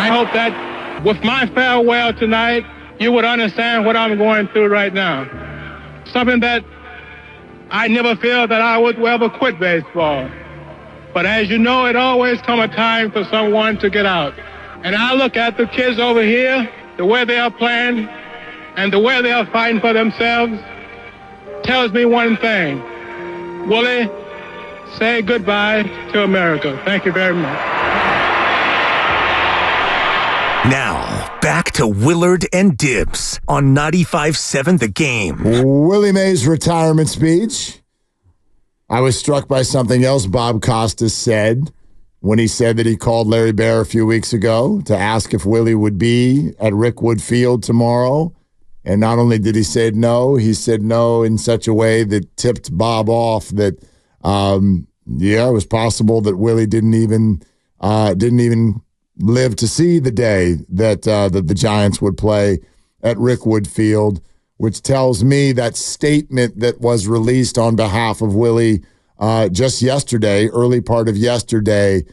I hope that with my farewell tonight, you would understand what I'm going through right now. Something that I never feel that I would ever quit baseball. But as you know, it always comes a time for someone to get out. And I look at the kids over here, the way they are playing, and the way they are fighting for themselves, tells me one thing. Willie, say goodbye to America. Thank you very much. Now, back to Willard and Dibs on 95.7 The Game. Willie Mays' retirement speech. I was struck by something else Bob Costas said when he said that he called Larry Baer a few weeks ago to ask if Willie would be at Rickwood Field tomorrow. And not only did he say no, he said no in such a way that tipped Bob off that, it was possible that Willie didn't even live to see the day that the Giants would play at Rickwood Field, which tells me that statement that was released on behalf of Willie just yesterday, early part of yesterday,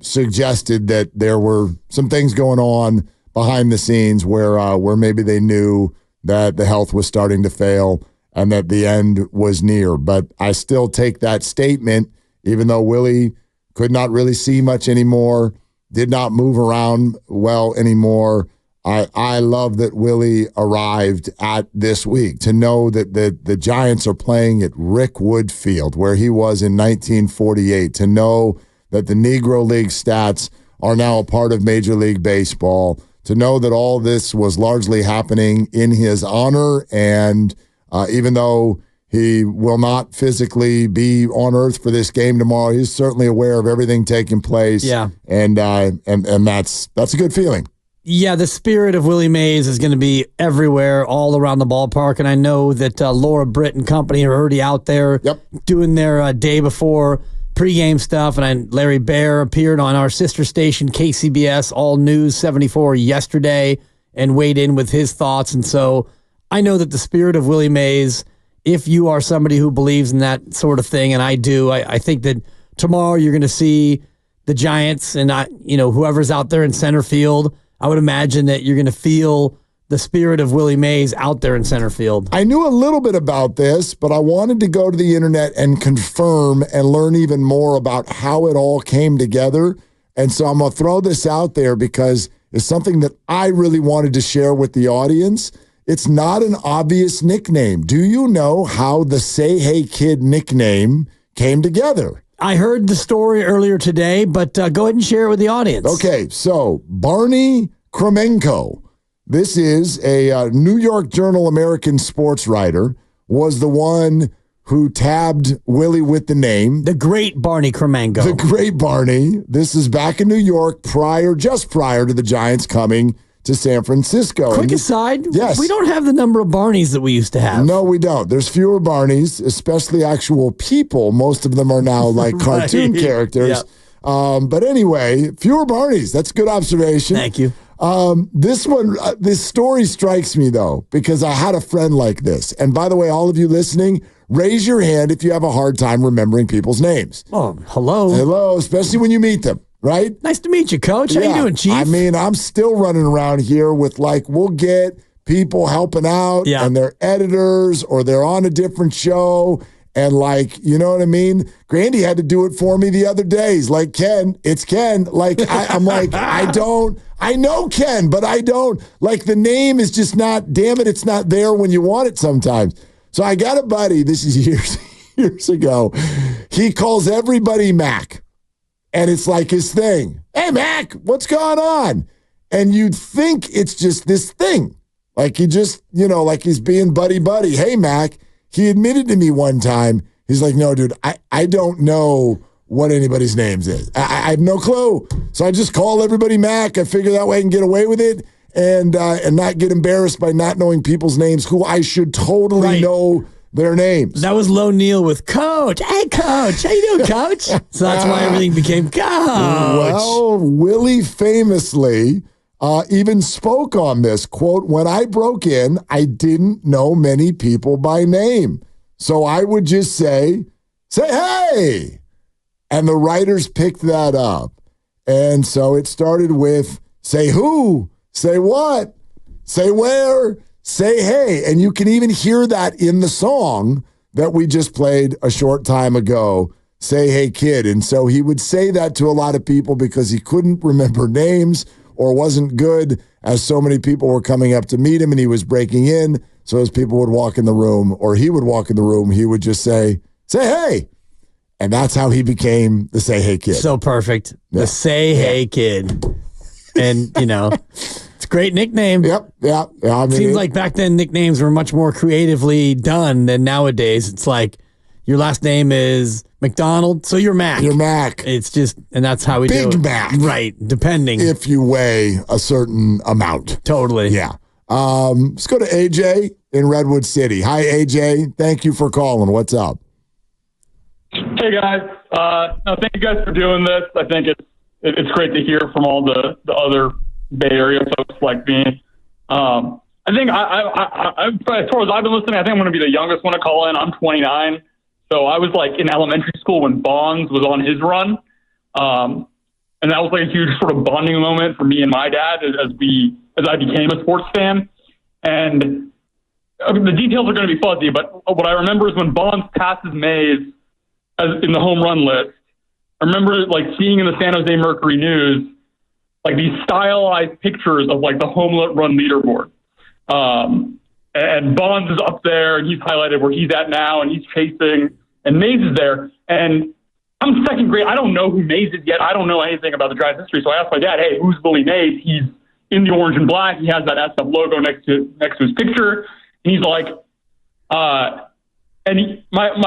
suggested that there were some things going on behind the scenes where maybe they knew that the health was starting to fail and that the end was near. But I still take that statement, even though Willie could not really see much anymore, did not move around well anymore. I love that Willie arrived at this week. To know that the Giants are playing at Rickwood Field, where he was in 1948. To know that the Negro League stats are now a part of Major League Baseball. To know that all this was largely happening in his honor. And even though he will not physically be on earth for this game tomorrow, he's certainly aware of everything taking place. Yeah. And that's a good feeling. Yeah, the spirit of Willie Mays is going to be everywhere, all around the ballpark. And I know that Laura Britt and company are already out there doing their day before pregame stuff. And Larry Baer appeared on our sister station, KCBS, All News 74 yesterday and weighed in with his thoughts. And so I know that the spirit of Willie Mays, if you are somebody who believes in that sort of thing, and I do, I think that tomorrow you're going to see the Giants and whoever's out there in center field. I would imagine that you're going to feel the spirit of Willie Mays out there in center field. I knew a little bit about this, but I wanted to go to the internet and confirm and learn even more about how it all came together. And so I'm going to throw this out there because it's something that I really wanted to share with the audience. It's not an obvious nickname. Do you know how the Say Hey Kid nickname came together? I heard the story earlier today, but go ahead and share it with the audience. Okay, so Barney Kremenko, this is a New York Journal American sports writer, was the one who tabbed Willie with the name. The great Barney Kremenko. The great Barney. This is back in New York, just prior to the Giants coming to San Francisco. Quick aside, yes. We don't have the number of Barneys that we used to have. No, we don't. There's fewer Barneys, especially actual people. Most of them are now like cartoon characters. Yep. But anyway, fewer Barneys. That's a good observation. Thank you. This story strikes me, though, because I had a friend like this. And by the way, all of you listening, raise your hand if you have a hard time remembering people's names. Oh, hello. Hello, especially when you meet them. Right? Nice to meet you, Coach. How you doing, Chief? I mean, I'm still running around here with we'll get people helping out and they're editors or they're on a different show and you know what I mean? Grandy had to do it for me the other day. He's like, Ken, it's Ken. I'm like, I know Ken, but I don't. The name is just not, damn it, it's not there when you want it sometimes. So I got a buddy, this is years ago. He calls everybody Mac. And it's his thing. Hey, Mac, what's going on? And you'd think it's just this thing. He just, he's being buddy-buddy. Hey, Mac. He admitted to me one time, he's like, no, dude, I don't know what anybody's names is. I have no clue. So I just call everybody Mac. I figure that way I can get away with it and not get embarrassed by not knowing people's names who I should totally know their names. That was Low Neal with Coach. Hey, Coach. How you doing, Coach? So that's why everything became Coach. Well, Willie famously even spoke on this. Quote, when I broke in, I didn't know many people by name. So I would just say, hey. And the writers picked that up. And so it started with say who, say what, say where, say hey. And you can even hear that in the song that we just played a short time ago, Say Hey Kid. And so he would say that to a lot of people because he couldn't remember names or wasn't good, as so many people were coming up to meet him and he was breaking in. So as people would walk in the room, or he would walk in the room, he would just say hey. And that's how he became the Say Hey Kid. So perfect. Yeah. The Say Hey Kid. And, it's a great nickname. Yep. Yeah. I mean, Seems like back then nicknames were much more creatively done than nowadays. It's like your last name is McDonald, so you're Mac. You're Mac. It's just, and that's how we do it. Big Mac. Right, depending. If you weigh a certain amount. Totally. Yeah. Let's go to AJ in Redwood City. Hi, AJ. Thank you for calling. What's up? Hey guys, no, thank you guys for doing this. I think it's great to hear from all the other Bay Area folks like me. I think as far as I've been listening, I think I'm going to be the youngest one to call in. I'm 29, so I was like in elementary school when Bonds was on his run, and that was like a huge sort of bonding moment for me and my dad as I became a sports fan. And the details are going to be fuzzy, but what I remember is when Bonds passes Mays in the home run list, I remember like seeing in the San Jose Mercury News like these stylized pictures of like the home run leaderboard. And Bonds is up there and he's highlighted where he's at now and he's chasing, and Mays is there. And I'm second grade. I don't know who Mays is yet. I don't know anything about the Giants history. So I asked my dad, hey, who's Willie Mays? He's in the orange and black. He has that SF logo next to his picture. And he's like, my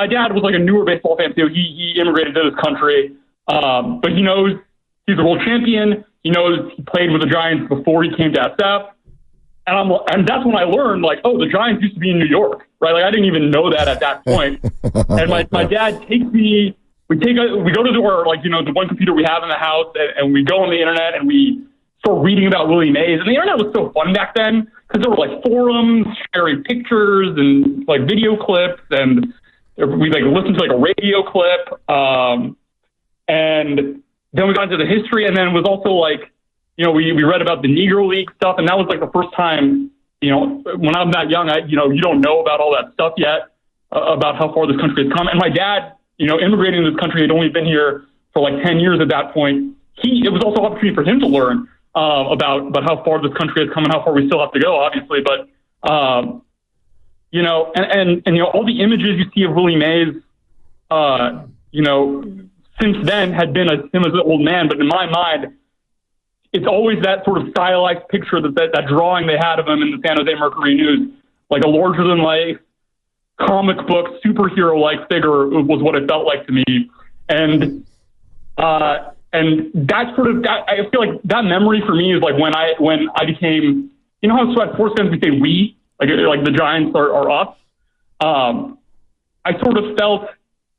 dad was like a newer baseball fan too. He immigrated to this country, but he knows he's a world champion. He knows he played with the Giants before he came to SF, and that's when I learned like, oh, the Giants used to be in New York, right? Like I didn't even know that at that point. And my dad takes me. We go to the one computer we have in the house, and we go on the internet and we start reading about Willie Mays. And the internet was so fun back then, because there were like forums sharing pictures and like video clips, and we like listened to like a radio clip, and then we got into the history, and then it was also like, we read about the Negro League stuff, and that was like the first time, when I'm that young, you don't know about all that stuff yet, about how far this country has come. And my dad, immigrating to this country, had only been here for like 10 years at that point. It was also an opportunity for him to learn about how far this country has come and how far we still have to go, obviously. But, and all the images you see of Willie Mays, since then had been him as an old man. But in my mind, it's always that sort of stylized picture, that drawing they had of him in the San Jose Mercury News, like a larger than life comic book superhero-like figure was what it felt like to me. And that's sort of, I feel like that memory for me is like when I became, how at sports fans we say we, like the Giants are us. I sort of felt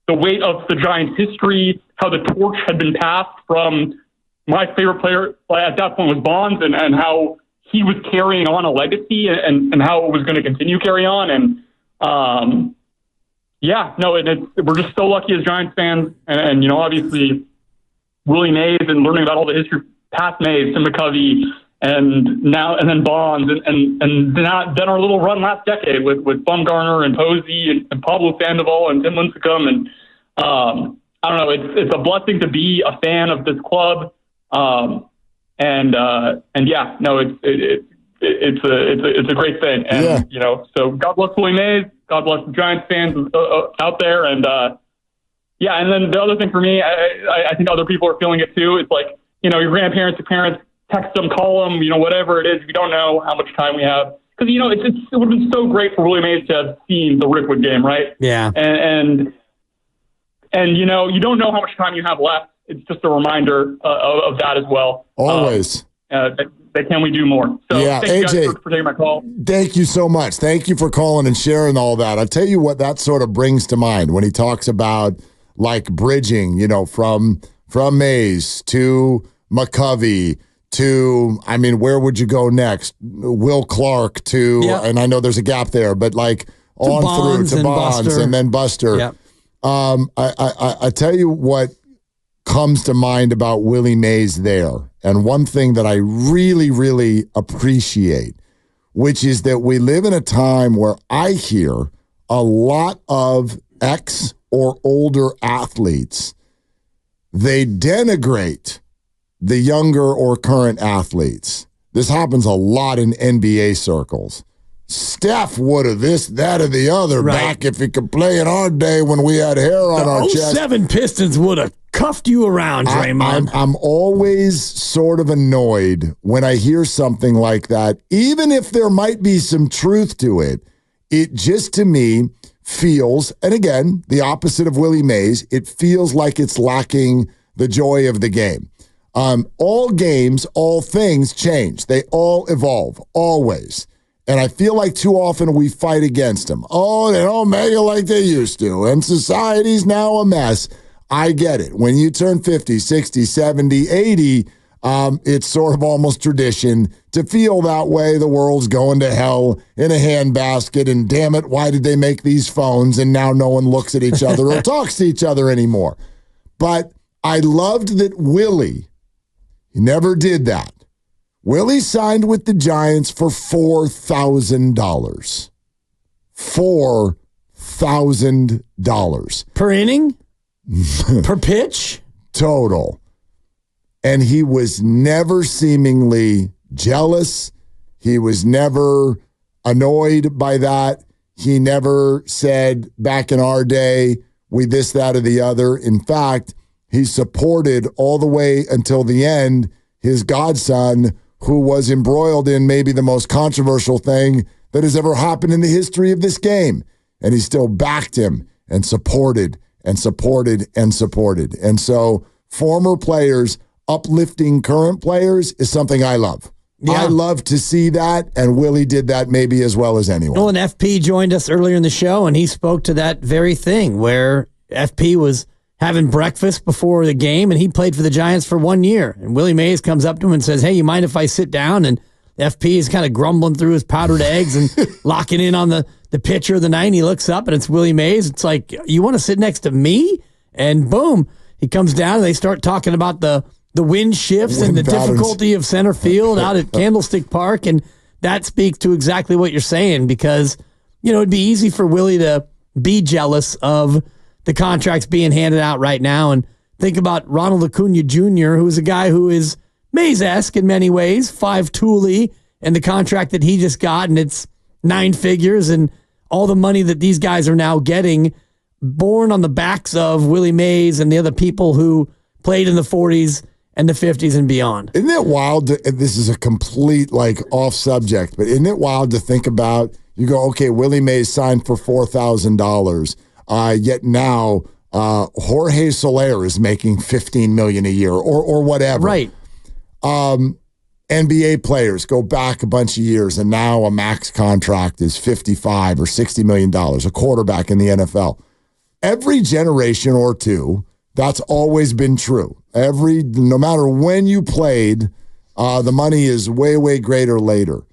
the weight of the Giants' history, how the torch had been passed from my favorite player at that point was Bonds, and how he was carrying on a legacy and how it was going to continue to carry on. And we're just so lucky as Giants fans. And obviously Willie Mays and learning about all the history past Mays, Tim McCovey, and then Bonds, and then our little run last decade with Bumgarner and Posey and Pablo Sandoval and Tim Lincecum. And I don't know, it's a blessing to be a fan of this club. It's a great thing. And, so God bless Willie Mays. God bless the Giants fans out there. And, and then the other thing for me, I think other people are feeling it too. It's like, your grandparents, your parents, text them, call them, whatever it is. We don't know how much time we have. Because, it would have been so great for Willie Mays to have seen the Rickwood game, right? Yeah. And you don't know how much time you have left. It's just a reminder of that as well. Always. Can we do more? So thank you guys for taking my call. Thank you so much. Thank you for calling and sharing all that. I'll tell you what that sort of brings to mind when he talks about like bridging, from Mays to McCovey to, where would you go next? Will Clark to, and I know there's a gap there, but like on through to Bonds and then Buster. Yep. I tell you what comes to mind about Willie Mays there. and one thing that I really, really appreciate, which is that we live in a time where I hear a lot of ex or older athletes, they denigrate the younger or current athletes. This happens a lot in NBA circles. Steph would have this, that, or the other back if he could play in our day when we had hair on our chest. 07 Pistons would have cuffed you around, Draymond. I'm always sort of annoyed when I hear something like that. Even if there might be some truth to it, it just to me feels, and again, the opposite of Willie Mays, it feels like it's lacking the joy of the game. All games, all things change. They all evolve, always. And I feel like too often we fight against them. Oh, they don't make it like they used to. And society's now a mess. I get it. When you turn 50, 60, 70, 80, it's sort of almost tradition to feel that way. The world's going to hell in a handbasket. And damn it, why did they make these phones? And now no one looks at each other or talks to each other anymore. But I loved that Willie, he never did that. Willie signed with the Giants for $4,000. $4,000. Per inning? Per pitch? Total. And he was never seemingly jealous. He was never annoyed by that. He never said, back in our day, we this, that, or the other. In fact, he supported all the way until the end his godson, who was embroiled in maybe the most controversial thing that has ever happened in the history of this game. And he still backed him and supported and supported and supported. And so former players uplifting current players is something I love. Yeah. I love to see that, and Willie did that maybe as well as anyone. Well, and FP joined us earlier in the show, and he spoke to that very thing where FP was having breakfast before the game, and he played for the Giants for 1 year. And Willie Mays comes up to him and says, hey, you mind if I sit down? And FP is kind of grumbling through his powdered eggs and locking in on the pitcher of the night. And he looks up, and it's Willie Mays. It's like, you want to sit next to me? And boom, he comes down, and they start talking about the wind shifts and the difficulty of center field out at Candlestick Park. And that speaks to exactly what you're saying, because, you know, it'd be easy for Willie to be jealous of the contracts being handed out right now. And think about Ronald Acuna Jr., who's a guy who is Mays-esque in many ways, 5-tooly, and the contract that he just got, and it's 9 figures, and all the money that these guys are now getting, born on the backs of Willie Mays and the other people who played in the 40s and the 50s and beyond. Isn't it wild? This is a complete, off subject, but isn't it wild to think about? You go, okay, Willie Mays signed for $4,000. Yet now Jorge Soler is making $15 million a year or whatever. Right. NBA players go back a bunch of years, and now a max contract is $55 or $60 million, a quarterback in the NFL. Every generation or two, that's always been true. No matter when you played, the money is way, way greater later.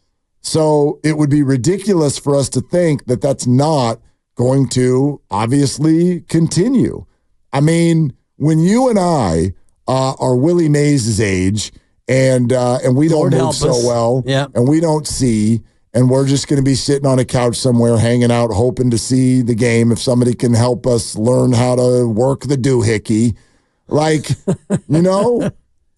So it would be ridiculous for us to think that that's not going to obviously continue. I mean, when you and I are Willie Mays' age, and we don't move so well, and we don't see, and we're just going to be sitting on a couch somewhere, hanging out, hoping to see the game if somebody can help us learn how to work the doohickey.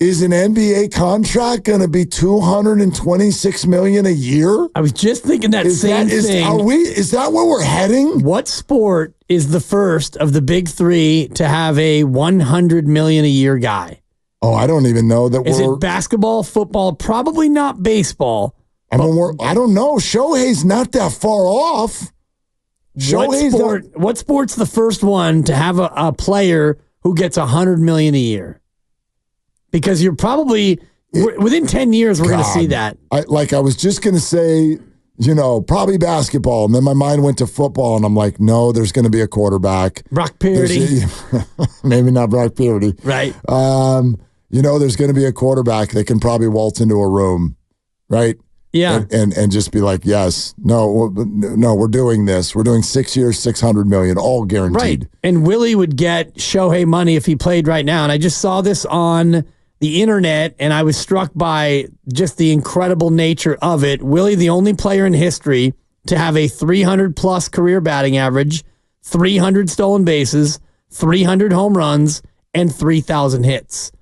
Is an NBA contract going to be $226 million a year? I was just thinking that same thing. Is that where we're heading? What sport is the first of the big three to have a $100 million a year guy? Oh, I don't even know that. Is it basketball, football? Probably not baseball. I don't know. Shohei's not that far off. What sport's the first one to have a player who gets $100 million a year? Because you're probably within 10 years, we're going to see that. I was just going to say, probably basketball. And then my mind went to football, and I'm like, no, there's going to be a quarterback. Brock Purdy. Maybe not Brock Purdy. Right. There's going to be a quarterback that can probably waltz into a room, right? Yeah. And just be like, yes, no, we're doing this. We're doing 6 years, $600 million, all guaranteed. Right. And Willie would get Shohei money if he played right now. And I just saw this on the internet, and I was struck by just the incredible nature of it. Willie, the only player in history to have a 300-plus career batting average, 300 stolen bases, 300 home runs, and 3,000 hits.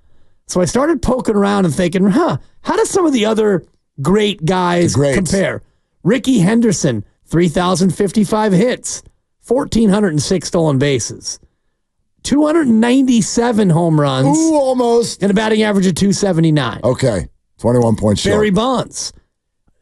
So I started poking around and thinking, how do some of the other great guys compare? Ricky Henderson, 3,055 hits, 1,406 stolen bases, 297 home runs. Ooh, almost. And a batting average of 279. Okay, 21 points short. Barry Bonds,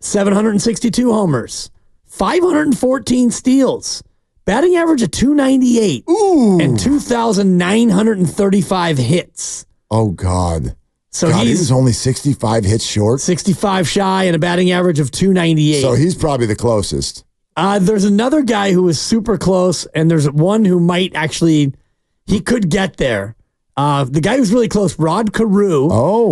762 homers, 514 steals, batting average of 298, and 2,935 hits. Oh, God. So he was only 65 hits short? 65 shy and a batting average of 298. So he's probably the closest. There's another guy who is super close, and there's one who might actually, he could get there. The guy who's really close, Rod Carew,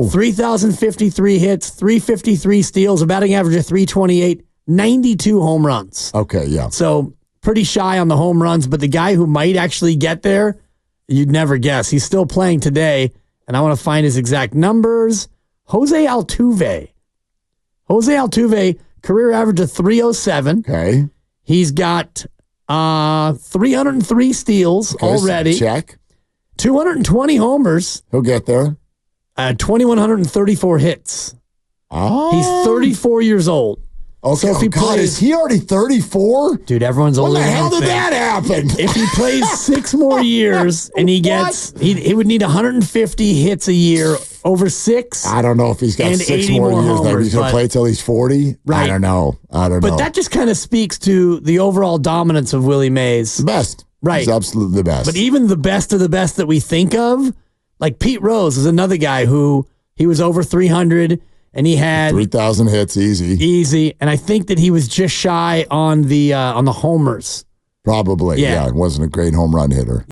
3,053 hits, 353 steals, a batting average of 328, 92 home runs. Okay, yeah. So pretty shy on the home runs, but the guy who might actually get there, you'd never guess. He's still playing today, and I want to find his exact numbers. Jose Altuve. Jose Altuve, career average of 307. Okay. He's got 303 steals already. Check. 220 homers. He'll get there. 2,134 hits. Oh. He's 34 years old. Okay. So if he plays, is he already 34? Dude, everyone's older. When the than hell him. did that happen? If he plays 6 more years and he gets, he would need 150 hits a year over 6. I don't know if he's got 6 more years. Homers, he's going to play till he's 40. Right. I don't know. But that just kind of speaks to the overall dominance of Willie Mays. The best. Right. He's absolutely the best. But even the best of the best that we think of, like Pete Rose is another guy who he was over 300 and he had 3,000 hits easy. And I think that he was just shy on the homers. Probably. Yeah. It wasn't a great home run hitter.